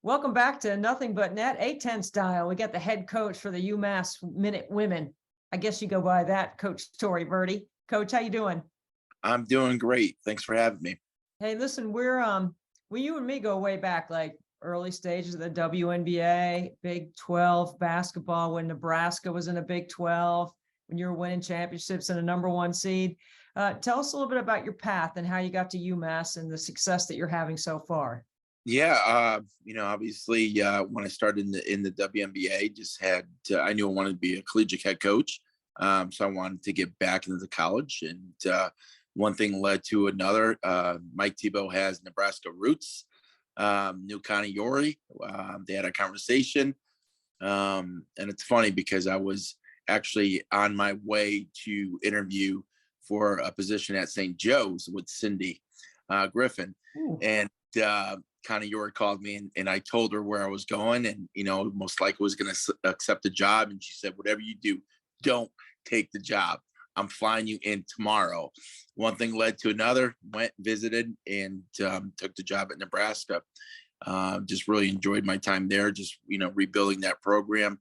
Welcome back to Nothing But Net, A10 style. We got the head coach for the UMass Minute Women. I guess you go by that, Coach Tory Verdi. Coach, how you doing? I'm doing great. Thanks for having me. Hey, listen, we you and me go way back, like early stages of the WNBA, Big 12 basketball when Nebraska was in a Big 12, when you were winning championships and a number one seed. Tell us a little bit about your path and how you got to UMass and the success that you're having so far. Yeah, obviously, when I started in the WNBA, I knew I wanted to be a collegiate head coach, so I wanted to get back into the college, and one thing led to another. Mike Thibault has Nebraska roots. Knew Connie Yori. They had a conversation, and it's funny because I was actually on my way to interview for a position at St. Joe's with Cindy Griffin, Ooh. and Connie Yori called me and I told her where I was going and, most likely was going to accept the job. And she said, whatever you do, don't take the job. I'm flying you in tomorrow. One thing led to another, went, visited, and took the job at Nebraska. Just really enjoyed my time there, just, rebuilding that program.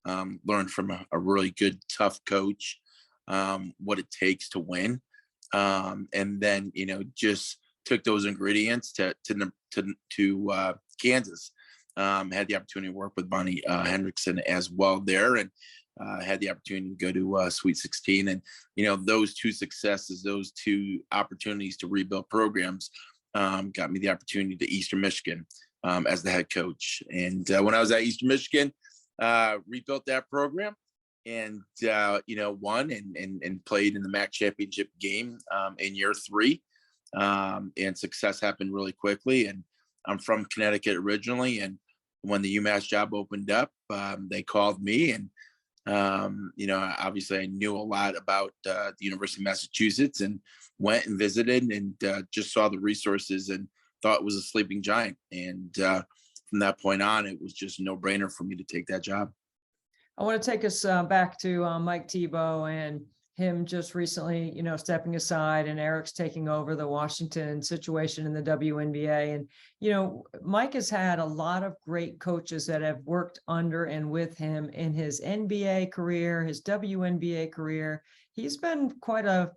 Learned from a really good, tough coach, what it takes to win. And then, just took those ingredients to Kansas. Had the opportunity to work with Bonnie Hendrickson as well there, and had the opportunity to go to Sweet 16. And those two successes, those two opportunities to rebuild programs, got me the opportunity to Eastern Michigan as the head coach. And when I was at Eastern Michigan, rebuilt that program. And won and played in the MAC championship game in year 3. And success happened really quickly. And I'm from Connecticut originally. And when the UMass job opened up, they called me. And, obviously I knew a lot about the University of Massachusetts and went and visited and just saw the resources and thought it was a sleeping giant. And from that point on, it was just a no-brainer for me to take that job. I want to take us back to Mike Thibault and him just recently, stepping aside, and Eric's taking over the Washington situation in the WNBA. And, Mike has had a lot of great coaches that have worked under and with him in his NBA career, his WNBA career. He's been quite a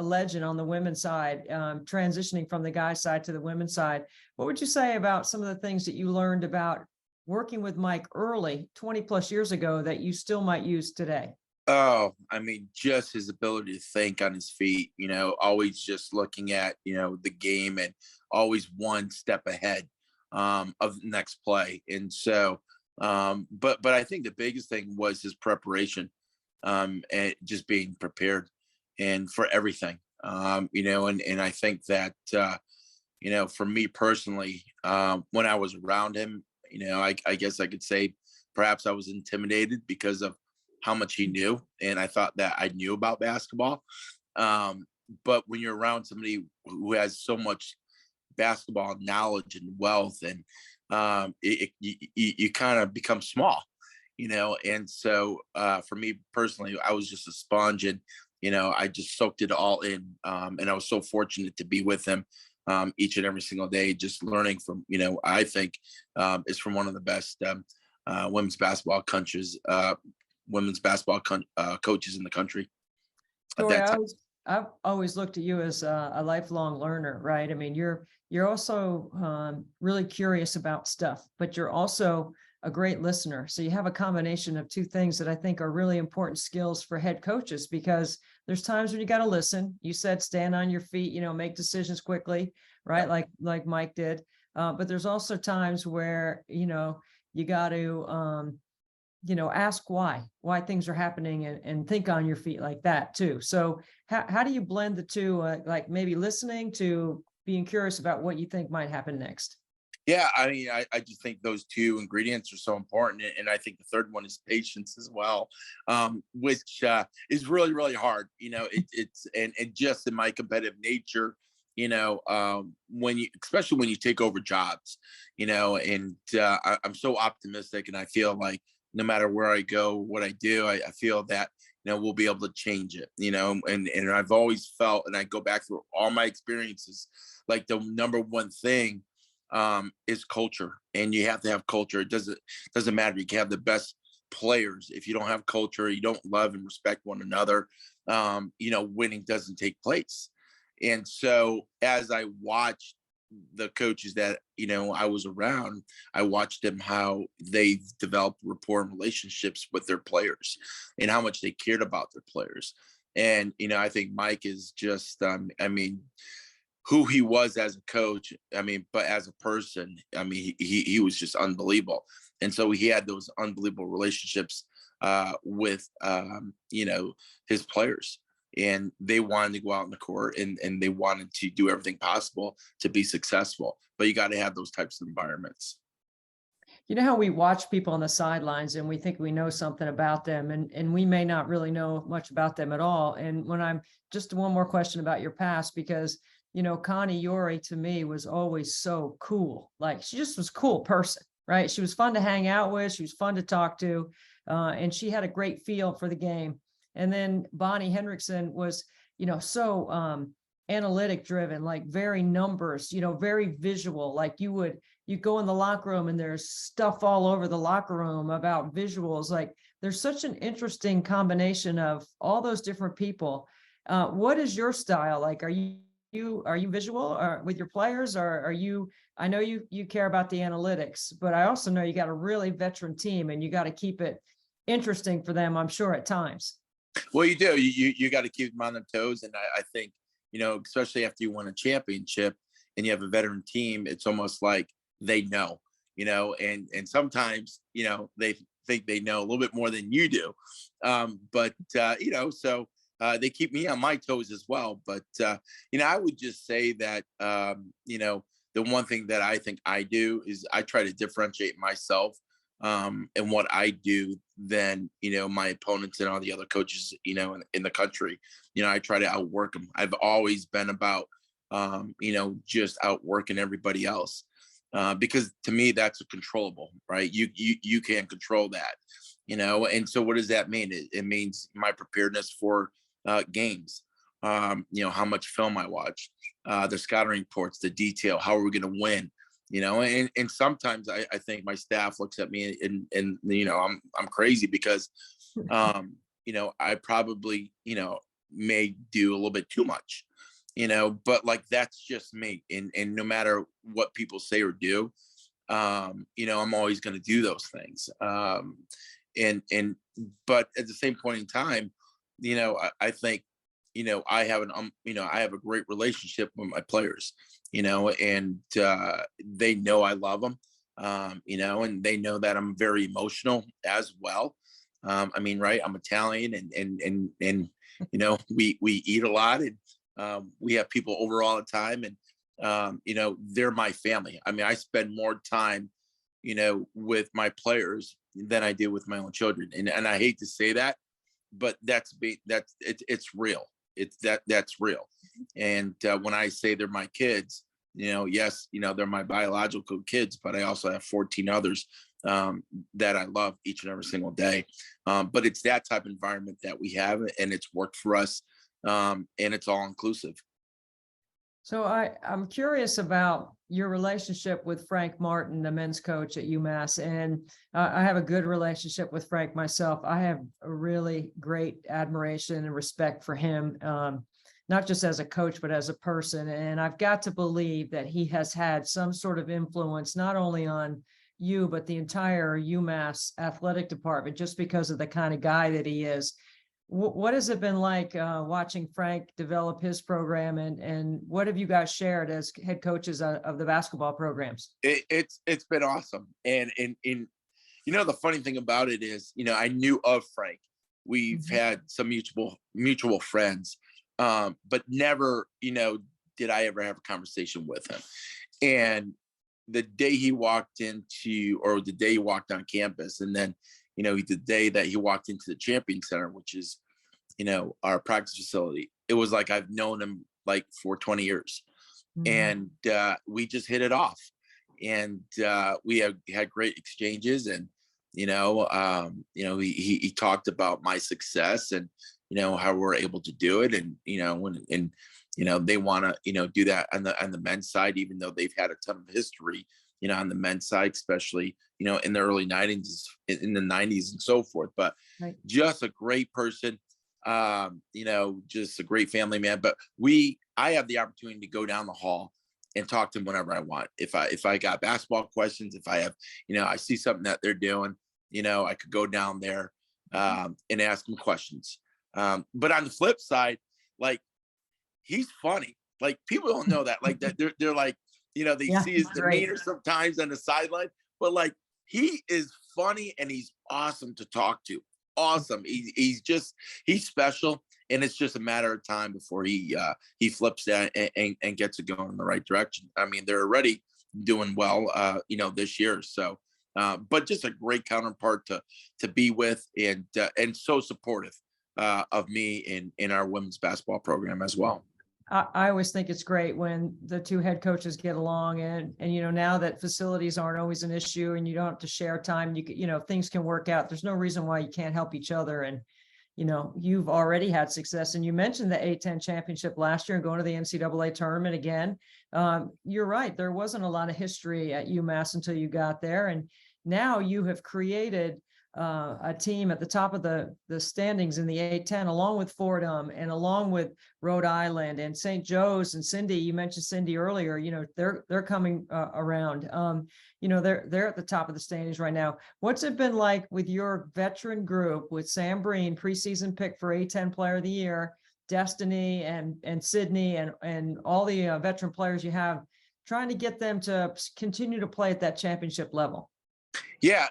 legend on the women's side, transitioning from the guys' side to the women's side. What would you say about some of the things that you learned about working with Mike early 20 plus years ago that you still might use today? Oh, I mean, just his ability to think on his feet, always just looking at, the game and always one step ahead of the next play. And so, but I think the biggest thing was his preparation, and just being prepared and for everything, and I think that, for me personally, when I was around him, I guess I could say perhaps I was intimidated because of how much he knew. And I thought that I knew about basketball. But when you're around somebody who has so much basketball knowledge and wealth, and you kind of become small, and so for me personally, I was just a sponge, and, I just soaked it all in. And I was so fortunate to be with him each and every single day, just learning from, I think is from one of the best women's basketball coaches in the country at that time. I've always looked at you as a lifelong learner, right? I mean, you're also really curious about stuff, but you're also a great listener. So you have a combination of two things that I think are really important skills for head coaches, because there's times when you got to listen. You said stand on your feet, make decisions quickly, right? Like Mike did. But there's also times where, you got to, ask why things are happening, and think on your feet like that too. So how do you blend the two, like maybe listening to being curious about what you think might happen next? Yeah, I mean, I just think those two ingredients are so important. And I think the third one is patience as well, which is really, really hard. It's and just in my competitive nature, especially when you take over jobs, and I'm so optimistic, and I feel like no matter where I go, what I do, I feel that, we'll be able to change it, and I've always felt, and I go back through all my experiences, like the number one thing is culture, and you have to have culture. It doesn't matter. You can have the best players if you don't have culture, you don't love and respect one another. Winning doesn't take place. And so, as I watched the coaches that I was around, I watched them how they developed rapport and relationships with their players, and how much they cared about their players. And I think Mike is just, who he was as a coach, but as a person, he was just unbelievable. And so he had those unbelievable relationships with his players, and they wanted to go out in the court, and they wanted to do everything possible to be successful. But you got to have those types of environments. You know how we watch people on the sidelines and we think we know something about them, and we may not really know much about them at all. And when I'm just one more question about your past, because Connie Yori to me was always so cool. Like, she just was a cool person, right? She was fun to hang out with. She was fun to talk to. And she had a great feel for the game. And then Bonnie Hendrickson was, so analytic driven, like very numbers, very visual. Like you go in the locker room and there's stuff all over the locker room about visuals. Like, there's such an interesting combination of all those different people. What is your style? Like, are you visual or with your players, or are you, I know you care about the analytics, but I also know you got a really veteran team and you got to keep it interesting for them, I'm sure, at times. Well, you do. You got to keep them on their toes. And I think, especially after you win a championship and you have a veteran team, it's almost like they know, and sometimes, they think they know a little bit more than you do. So they keep me on my toes as well. But, I would just say that, the one thing that I think I do is I try to differentiate myself and what I do than, my opponents and all the other coaches, in the country. I try to outwork them. I've always been about, just outworking everybody else. Because to me, that's a controllable, right? You can't control that, and so what does that mean? It means my preparedness for games, how much film I watch, the scouting reports, the detail, how are we going to win, and sometimes I think my staff looks at me and I'm crazy because, I probably, may do a little bit too much, but like, that's just me. And no matter what people say or do, I'm always going to do those things. But at the same point in time, I think, I have I have a great relationship with my players, and they know I love them, and they know that I'm very emotional as well. Right, I'm Italian, and we eat a lot, and we have people over all the time, and they're my family. I spend more time, with my players than I do with my own children, and I hate to say that, but it's real. That's real. And when I say they're my kids, yes, they're my biological kids, but I also have 14 others that I love each and every single day. But it's that type of environment that we have, and it's worked for us, and it's all inclusive. So I'm curious about your relationship with Frank Martin, the men's coach at UMass. And I have a good relationship with Frank myself. I have a really great admiration and respect for him, not just as a coach, but as a person. And I've got to believe that he has had some sort of influence, not only on you, but the entire UMass athletic department, just because of the kind of guy that he is. What has it been like watching Frank develop his program, and what have you guys shared as head coaches of the basketball programs? It's been awesome. And the funny thing about it is, I knew of Frank. We've had some mutual friends, but never, did I ever have a conversation with him. And the day he walked on campus, and then the day that he walked into the Champion Center, which is, our practice facility, it was like I've known him like for 20 years. And we just hit it off. And we had great exchanges. And, he talked about my success and, how we're able to do it. And, they want to, do that on the men's side, even though they've had a ton of history, on the men's side, especially, in the early 90s, in the 90s and so forth. But Right. just a great person, just a great family man. But I have the opportunity to go down the hall and talk to them whenever I want. If I got basketball questions, if I have, I see something that they're doing, I could go down there and ask them questions. But on the flip side, like, he's funny. Like, people don't know that. Like, that they're like, they Yeah, see his that's right. demeanor sometimes on the sideline, but like, he is funny and he's awesome to talk to. Awesome. He's special, and it's just a matter of time before he flips that and gets it going in the right direction. I mean, they're already doing well, this year. So, but just a great counterpart to be with, and so supportive of me in our women's basketball program as well. I always think it's great when the two head coaches get along, and now that facilities aren't always an issue and you don't have to share time, things can work out. There's no reason why you can't help each other. And, you've already had success, and you mentioned the A10 championship last year and going to the NCAA tournament again. You're right. There wasn't a lot of history at UMass until you got there. And now you have created a team at the top of the standings in the A10, along with Fordham and along with Rhode Island and St. Joe's and Cindy. You mentioned Cindy earlier. They're coming around. They're at the top of the standings right now. What's it been like with your veteran group, with Sam Breen, preseason pick for A10 Player of the Year, Destiny and Sydney and all the veteran players you have, trying to get them to continue to play at that championship level? Yeah,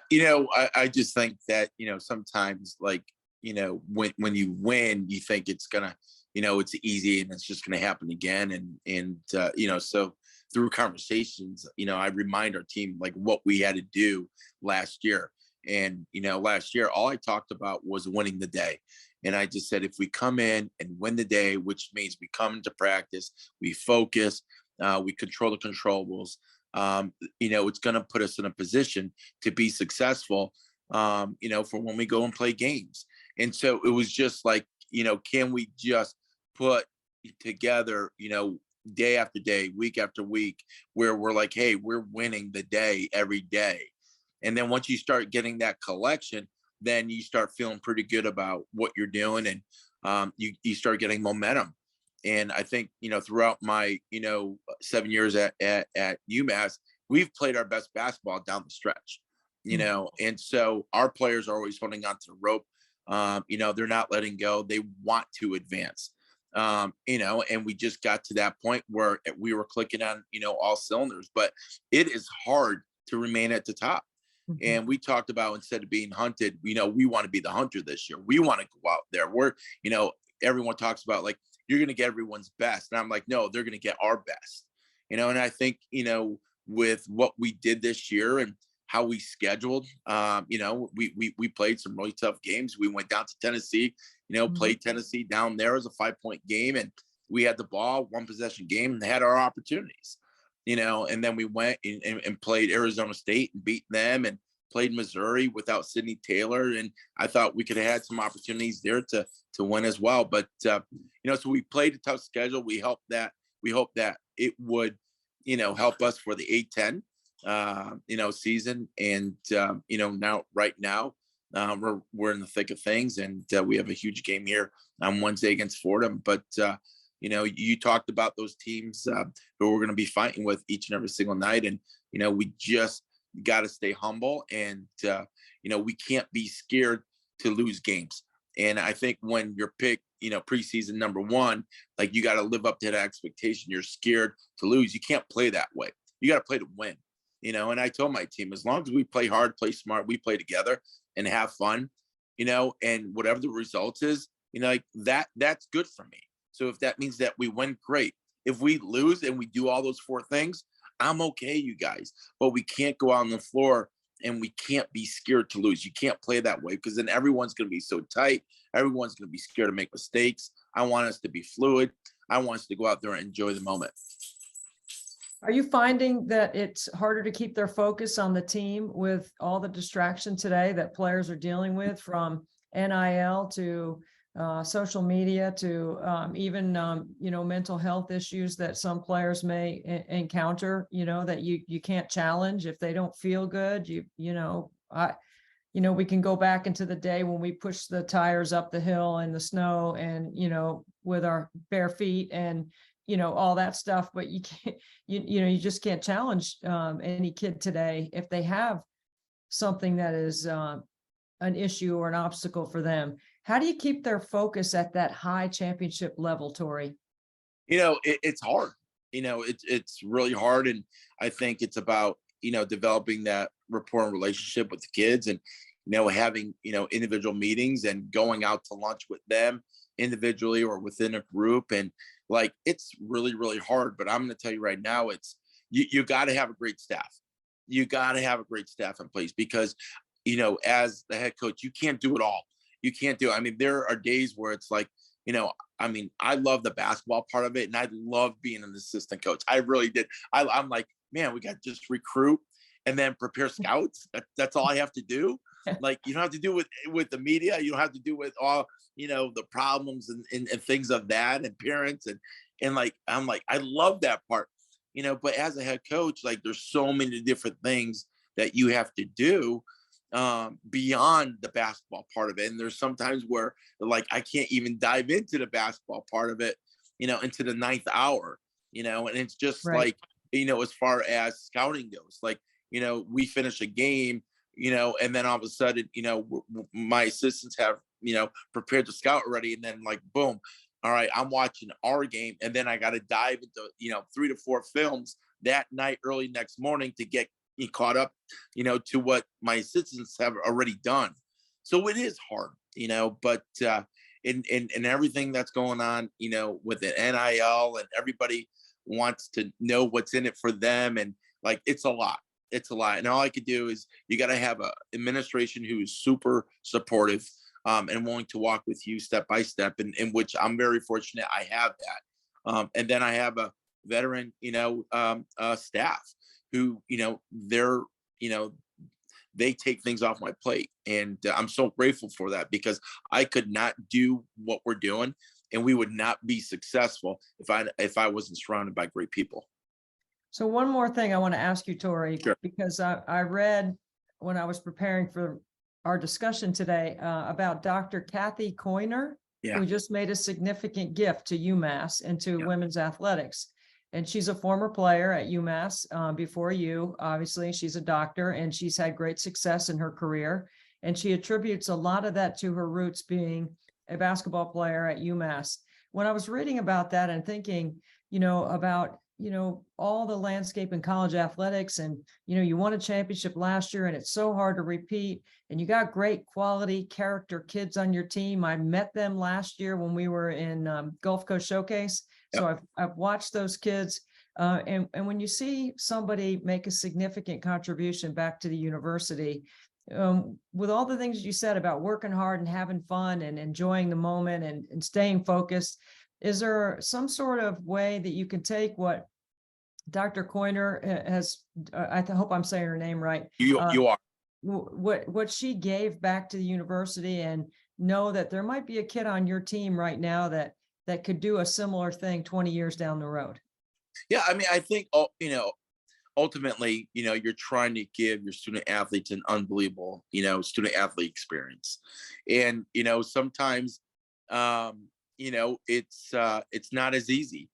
I just think that, sometimes, like, when you win, you think it's gonna, it's easy and it's just gonna happen again. And so through conversations, I remind our team like what we had to do last year. And, last year, all I talked about was winning the day. And I just said, if we come in and win the day, which means we come to practice, we focus, we control the controllables, it's going to put us in a position to be successful, for when we go and play games. And so it was just like, can we just put together, day after day, week after week, where we're like, hey, we're winning the day every day. And then once you start getting that collection, then you start feeling pretty good about what you're doing, and you start getting momentum. And I think, throughout my, 7 years at UMass, we've played our best basketball down the stretch, and so our players are always holding on to the rope. They're not letting go. They want to advance, and we just got to that point where we were clicking on, all cylinders, but it is hard to remain at the top. Mm-hmm. And we talked about, instead of being hunted, we want to be the hunter this year. We want to go out there. Everyone talks about, like, you're going to get everyone's best. And I'm like, no, they're going to get our best, and I think, with what we did this year and how we scheduled, we played some really tough games. We went down to Tennessee, played Tennessee down there as a 5-point game. And we had the ball, 1-possession game, and had our opportunities, and then we went and played Arizona State and beat them, and played Missouri without Sydney Taylor. And I thought we could have had some opportunities there to win as well. But, so we played a tough schedule. We hope that it would, help us for the A10, season. And, right now, we're in the thick of things, and we have a huge game here on Wednesday against Fordham. But, you talked about those teams who we're going to be fighting with each and every single night. And, we just got to stay humble, and, we can't be scared to lose games. And I think when you're picked, preseason number one, like, you got to live up to that expectation. You're scared to lose. You can't play that way. You got to play to win, and I told my team, as long as we play hard, play smart, we play together and have fun, and whatever the result is, like that's good for me. So if that means that we win, great. If we lose and we do all those 4 things, I'm okay, you guys. But we can't go out on the floor and we can't be scared to lose. You can't play that way, because then everyone's going to be so tight. Everyone's going to be scared to make mistakes. I want us to be fluid. I want us to go out there and enjoy the moment. Are you finding that it's harder to keep their focus on the team with all the distraction today that players are dealing with, from NIL to social media to even, mental health issues that some players may encounter, that you can't challenge if they don't feel good. We can go back into the day when we pushed the tires up the hill in the snow and, with our bare feet and, all that stuff, but you can't, you just can't challenge any kid today if they have something that is an issue or an obstacle for them. How do you keep their focus at that high championship level, Tory? It's hard. It's really hard. And I think it's about, developing that rapport and relationship with the kids and, having, individual meetings and going out to lunch with them individually or within a group. And like, it's really, really hard. But I'm going to tell you right now, you got to have a great staff. You got to have a great staff in place because, as the head coach, you can't do it all. You can't do it. I mean, there are days where it's like, I love the basketball part of it. And I love being an assistant coach. I really did. I'm like, man, we got to just recruit and then prepare scouts. That's all I have to do. Like, you don't have to do with the media. You don't have to do with all, the problems and things of that and parents. And like, I'm like, I love that part, but as a head coach, like there's so many different things that you have to do beyond the basketball part of it. And there's sometimes where like, I can't even dive into the basketball part of it, into the ninth hour, and it's just Right. like, as far as scouting goes, like, we finish a game, and then all of a sudden, my assistants have, prepared the scout already. And then like, boom, all right, I'm watching our game. And then I got to dive into, 3 to 4 films that night, early next morning to get caught up, to what my assistants have already done. So it is hard, but in everything that's going on, with the NIL and everybody wants to know what's in it for them. And like, it's a lot. It's a lot. And all I could do is you got to have a administration who is super supportive and willing to walk with you step by step, in which I'm very fortunate I have that. And then I have a veteran, staff who, they take things off my plate. And I'm so grateful for that because I could not do what we're doing and we would not be successful if I wasn't surrounded by great people. So one more thing I want to ask you, Tory, Sure. because I read when I was preparing for our discussion today about Dr. Kathy Coyner, Yeah. who just made a significant gift to UMass and to women's athletics. And she's a former player at UMass before you. Obviously, she's a doctor and she's had great success in her career. And she attributes a lot of that to her roots being a basketball player at UMass. When I was reading about that and thinking, about all the landscape in college athletics and, you won a championship last year and it's so hard to repeat and you got great quality character kids on your team. I met them last year when we were in Gulf Coast Showcase. Yep. So I've watched those kids and when you see somebody make a significant contribution back to the university, with all the things you said about working hard and having fun and enjoying the moment and staying focused, is there some sort of way that you can take what Dr. Coyner has, I hope I'm saying her name right. You are. What she gave back to the university and know that there might be a kid on your team right now that could do a similar thing 20 years down the road? Yeah, I mean, I think, ultimately, you're trying to give your student athletes an unbelievable, student athlete experience. And, sometimes, it's not as easy,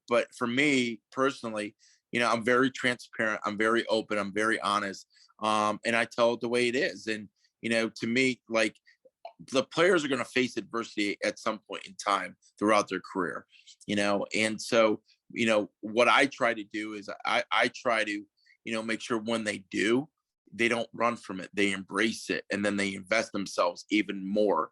but for me personally, I'm very transparent. I'm very open. I'm very honest. And I tell it the way it is. And, to me, like the players are going to face adversity at some point in time throughout their career, and so, what I try to do is I try to, make sure when they do, they don't run from it. They embrace it. And then they invest themselves even more.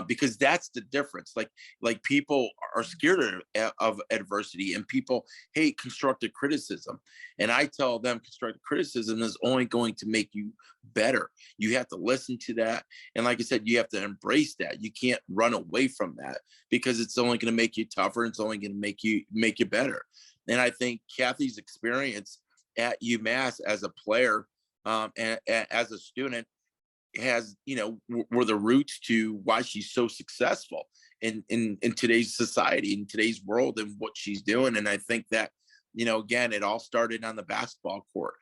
Because that's the difference. Like people are scared of adversity and people hate constructive criticism. And I tell them constructive criticism is only going to make you better. You have to listen to that. And like I said, you have to embrace that. You can't run away from that because it's only going to make you tougher. It's only going to make you better. And I think Kathy's experience at UMass as a player and as a student has, were the roots to why she's so successful in today's society, in today's world, and what she's doing. And I think that, again, it all started on the basketball court,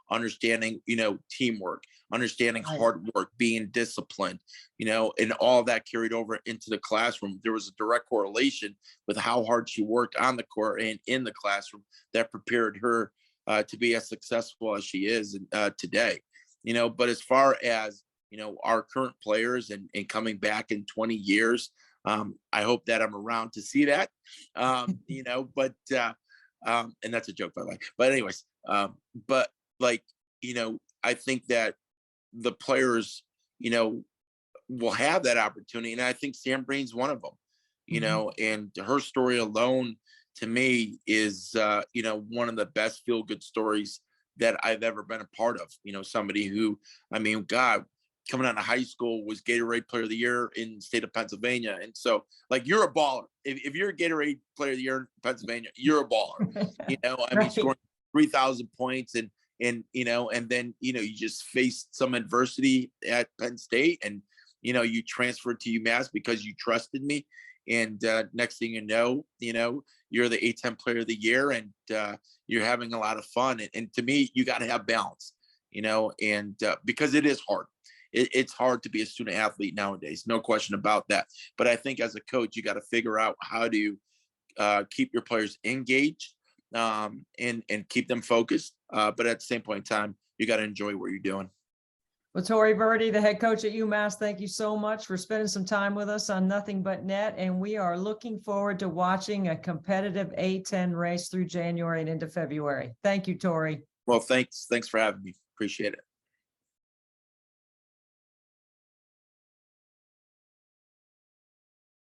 understanding, teamwork, understanding Right. hard work, being disciplined, and all that carried over into the classroom. There was a direct correlation with how hard she worked on the court and in the classroom that prepared her to be as successful as she is today. But as far as, our current players and coming back in 20 years, I hope that I'm around to see that, but and that's a joke, by the way. But anyways, but like, I think that the players, will have that opportunity. And I think Sam Breen's one of them, and her story alone to me is, one of the best feel good stories that I've ever been a part of. Somebody who, God, coming out of high school was Gatorade Player of the Year in the state of Pennsylvania. And so, like, you're a baller. If you're a Gatorade Player of the Year in Pennsylvania, you're a baller. Right. Scoring 3,000 points and then, you just faced some adversity at Penn State and, you transferred to UMass because you trusted me. And next thing you know, you're the A10 Player of the Year, and you're having a lot of fun. And to me, you got to have balance, and because it is hard. It's hard to be a student athlete nowadays, no question about that. But I think as a coach, you got to figure out how to keep your players engaged and keep them focused. But at the same point in time, you got to enjoy what you're doing. Well, Tory Verdi, the head coach at UMass, thank you so much for spending some time with us on Nothing But Net. And we are looking forward to watching a competitive A10 race through January and into February. Thank you, Tory. Well, thanks for having me. Appreciate it.